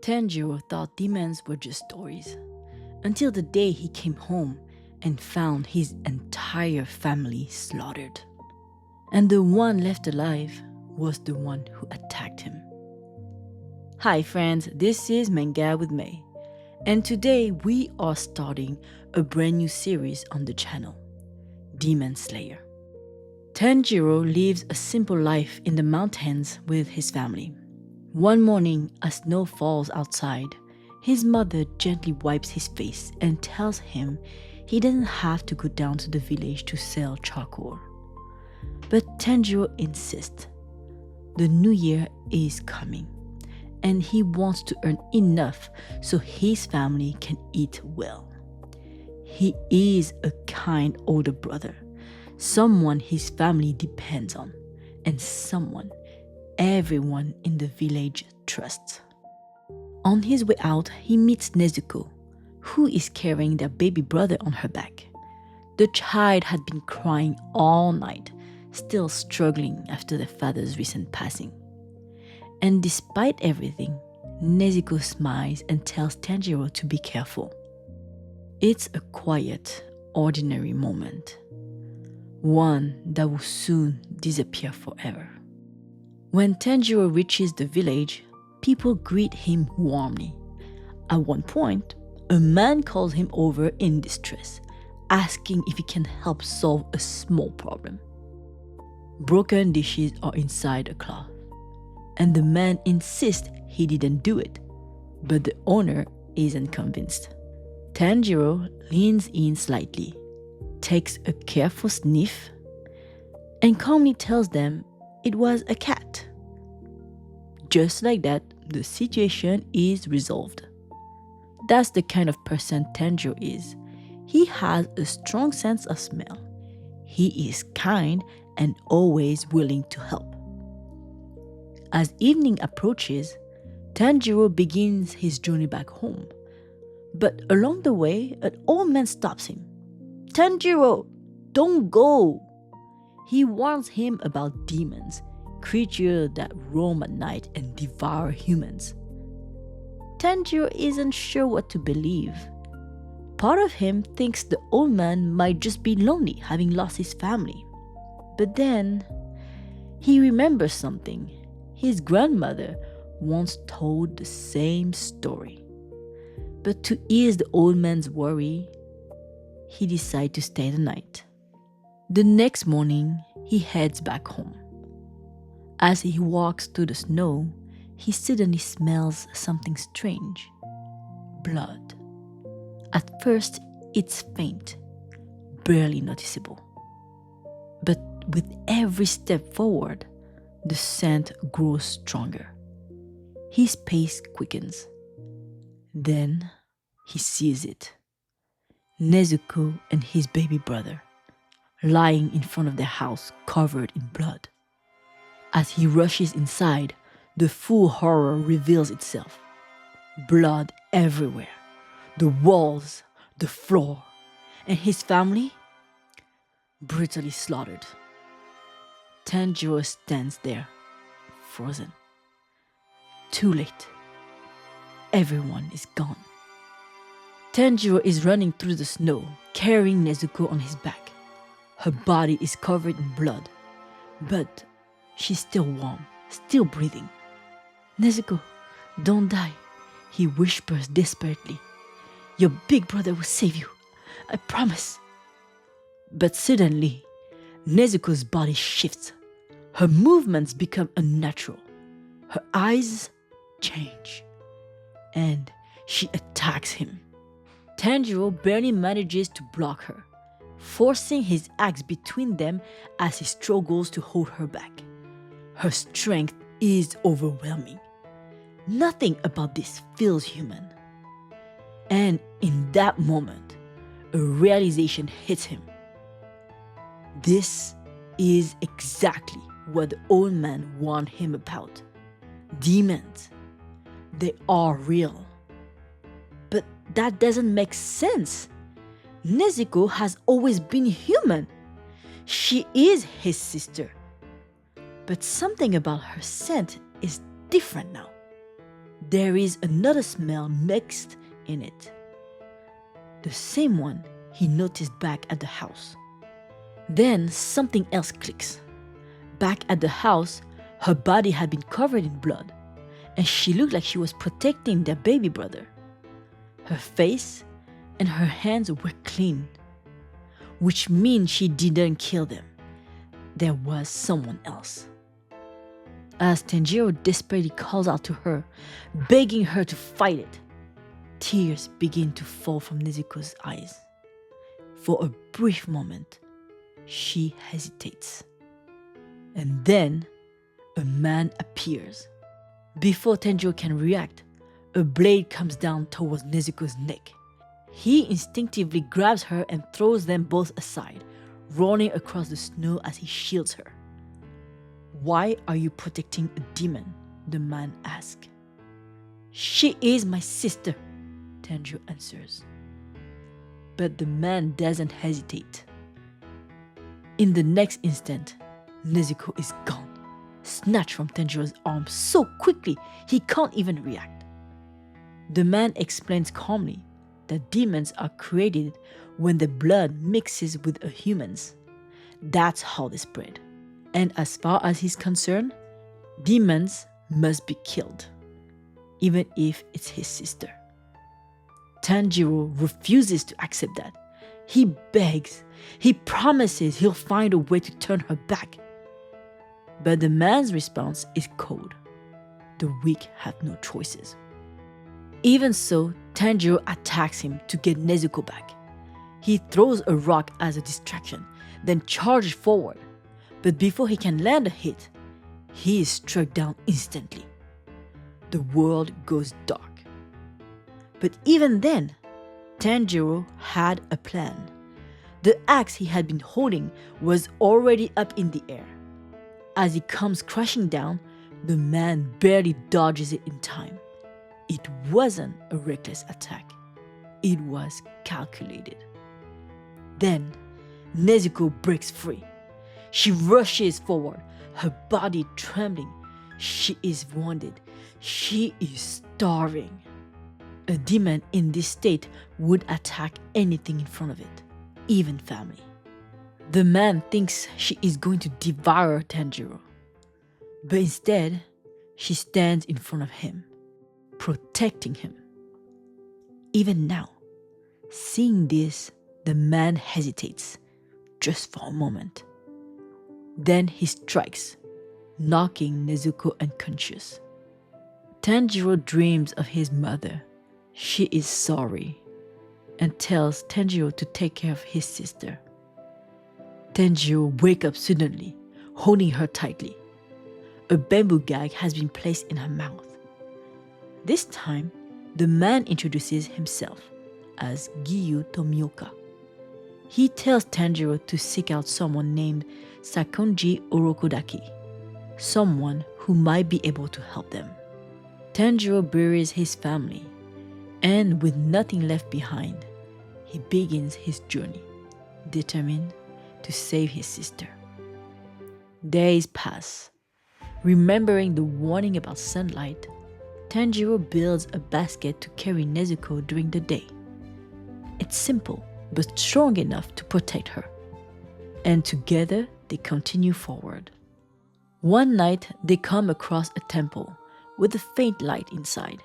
Tanjiro thought demons were just stories, until the day he came home and found his entire family slaughtered. And the one left alive was the one who attacked him. Hi friends, this is MangaWithMay, and today we are starting a brand new series on the channel, Demon Slayer. Tanjiro lives a simple life in the mountains with his family. One morning, as snow falls outside, his mother gently wipes his face and tells him he doesn't have to go down to the village to sell charcoal. But Tanjiro insists. The new year is coming, and he wants to earn enough so his family can eat well. He is a kind older brother, someone his family depends on, and someone everyone in the village trusts. On his way out, he meets Nezuko, who is carrying their baby brother on her back. The child had been crying all night, still struggling after their father's recent passing. And despite everything, Nezuko smiles and tells Tanjiro to be careful. It's a quiet, ordinary moment, one that will soon disappear forever. When Tanjiro reaches the village, people greet him warmly. At one point, a man calls him over in distress, asking if he can help solve a small problem. Broken dishes are inside a cloth, and the man insists he didn't do it, but the owner isn't convinced. Tanjiro leans in slightly, takes a careful sniff, and calmly tells them it was a cat. Just like that, the situation is resolved. That's the kind of person Tanjiro is. He has a strong sense of smell. He is kind and always willing to help. As evening approaches, Tanjiro begins his journey back home. But along the way, an old man stops him. "Tanjiro, don't go!" He warns him about demons, creatures that roam at night and devour humans. Tanjiro isn't sure what to believe. Part of him thinks the old man might just be lonely, having lost his family. But then, he remembers something. His grandmother once told the same story. But to ease the old man's worry, he decides to stay the night. The next morning, he heads back home. As he walks through the snow, he suddenly smells something strange. Blood. At first, it's faint, barely noticeable. But with every step forward, the scent grows stronger. His pace quickens. Then he sees it. Nezuko and his baby brother, lying in front of their house covered in blood. As he rushes inside, the full horror reveals itself. Blood everywhere, the walls, the floor, and his family brutally slaughtered. Tanjiro stands there, frozen. Too late. Everyone is gone. Tanjiro is running through the snow, carrying Nezuko on his back. Her body is covered in blood, but she's still warm, still breathing. "Nezuko, don't die," he whispers desperately. "Your big brother will save you, I promise." But suddenly, Nezuko's body shifts. Her movements become unnatural. Her eyes change, and she attacks him. Tanjiro barely manages to block her, forcing his axe between them as he struggles to hold her back. Her strength is overwhelming. Nothing about this feels human. And in that moment, a realization hits him. This is exactly what the old man warned him about. Demons. They are real. But that doesn't make sense. Nezuko has always been human. She is his sister. But something about her scent is different now. there is another smell mixed in it. The same one he noticed back at the house. Then something else clicks. Back at the house, her body had been covered in blood, and she looked like she was protecting their baby brother. Her face and her hands were clean, which means she didn't kill them. There was someone else. As Tanjiro desperately calls out to her, begging her to fight it, tears begin to fall from Nezuko's eyes. For a brief moment, she hesitates. And then, a man appears. Before Tanjiro can react, a blade comes down towards Nezuko's neck. He instinctively grabs her and throws them both aside, rolling across the snow as he shields her. "Why are you protecting a demon?" the man asks. "She is my sister," Tanjiro answers. But the man doesn't hesitate. In the next instant, Nezuko is gone, snatched from Tanjiro's arms so quickly he can't even react. The man explains calmly that demons are created when the blood mixes with a human's. That's how they spread. And as far as he's concerned, demons must be killed, even if it's his sister. Tanjiro refuses to accept that. He begs, he promises he'll find a way to turn her back. But the man's response is cold. The weak have no choices. Even so, Tanjiro attacks him to get Nezuko back. He throws a rock as a distraction, then charges forward. But before he can land a hit, he is struck down instantly. The world goes dark. But even then, Tanjiro had a plan. The axe he had been holding was already up in the air. As it comes crashing down, the man barely dodges it in time. It wasn't a reckless attack. It was calculated. Then, Nezuko breaks free. She rushes forward, her body trembling. She is wounded. She is starving. A demon in this state would attack anything in front of it, even family. The man thinks she is going to devour Tanjiro. But instead, she stands in front of him, protecting him. Even now, seeing this, the man hesitates, just for a moment. Then he strikes, knocking Nezuko unconscious. Tanjiro dreams of his mother. She is sorry and tells Tanjiro to take care of his sister. Tanjiro wakes up suddenly, holding her tightly. A bamboo gag has been placed in her mouth. This time, the man introduces himself as Giyu Tomioka. He tells Tanjiro to seek out someone named Sakonji Orokodaki, someone who might be able to help them. Tanjiro buries his family, and with nothing left behind, he begins his journey, determined to save his sister. Days pass. Remembering the warning about sunlight, Tanjiro builds a basket to carry Nezuko during the day. It's simple, but strong enough to protect her. And together, they continue forward. One night, they come across a temple with a faint light inside.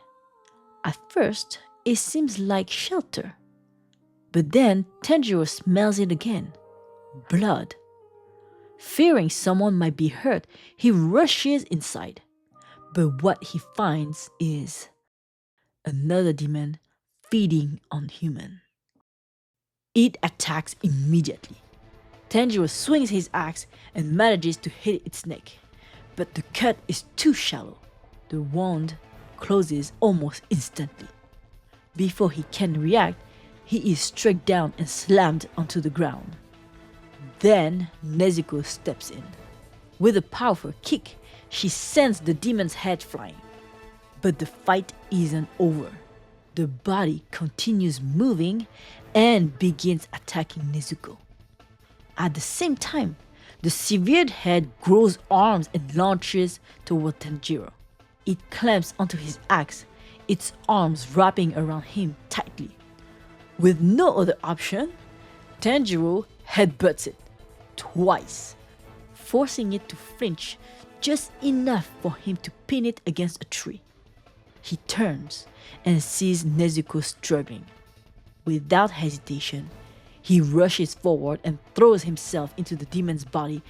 At first, it seems like shelter. But then, Tanjiro smells it again. Blood. Fearing someone might be hurt, he rushes inside. But what he finds is another demon feeding on human. It attacks immediately. Tanjiro swings his axe and manages to hit its neck. But the cut is too shallow. The wound closes almost instantly. Before he can react, he is struck down and slammed onto the ground. Then Nezuko steps in. With a powerful kick, she sends the demon's head flying. But the fight isn't over. The body continues moving and begins attacking Nezuko. At the same time, the severed head grows arms and launches toward Tanjiro. It clamps onto his axe, its arms wrapping around him tightly. With no other option, Tanjiro headbutts it twice, forcing it to flinch just enough for him to pin it against a tree. He turns and sees Nezuko struggling. Without hesitation, he rushes forward and throws himself into the demon's body,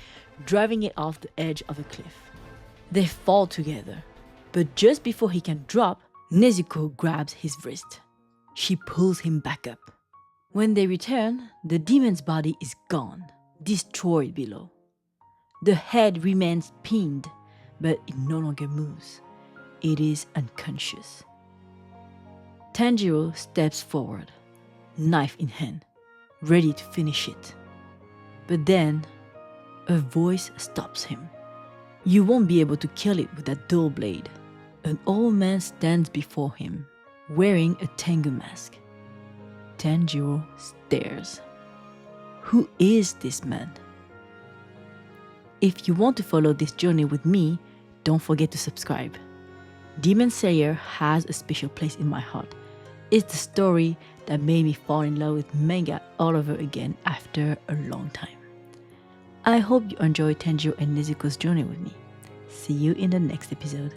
driving it off the edge of a cliff. They fall together, but just before he can drop, Nezuko grabs his wrist. She pulls him back up. When they return, the demon's body is gone, destroyed below. The head remains pinned, but it no longer moves. It is unconscious. Tanjiro steps forward, knife in hand, ready to finish it. But then, a voice stops him. You won't be able to kill it with that dull blade. An old man stands before him, wearing a Tengu mask. Tanjiro stares. Who is this man? If you want to follow this journey with me, don't forget to subscribe. Demon Slayer has a special place in my heart. It's the story that made me fall in love with manga all over again after a long time. I hope you enjoyed Tanjiro and Nezuko's journey with me. See you in the next episode.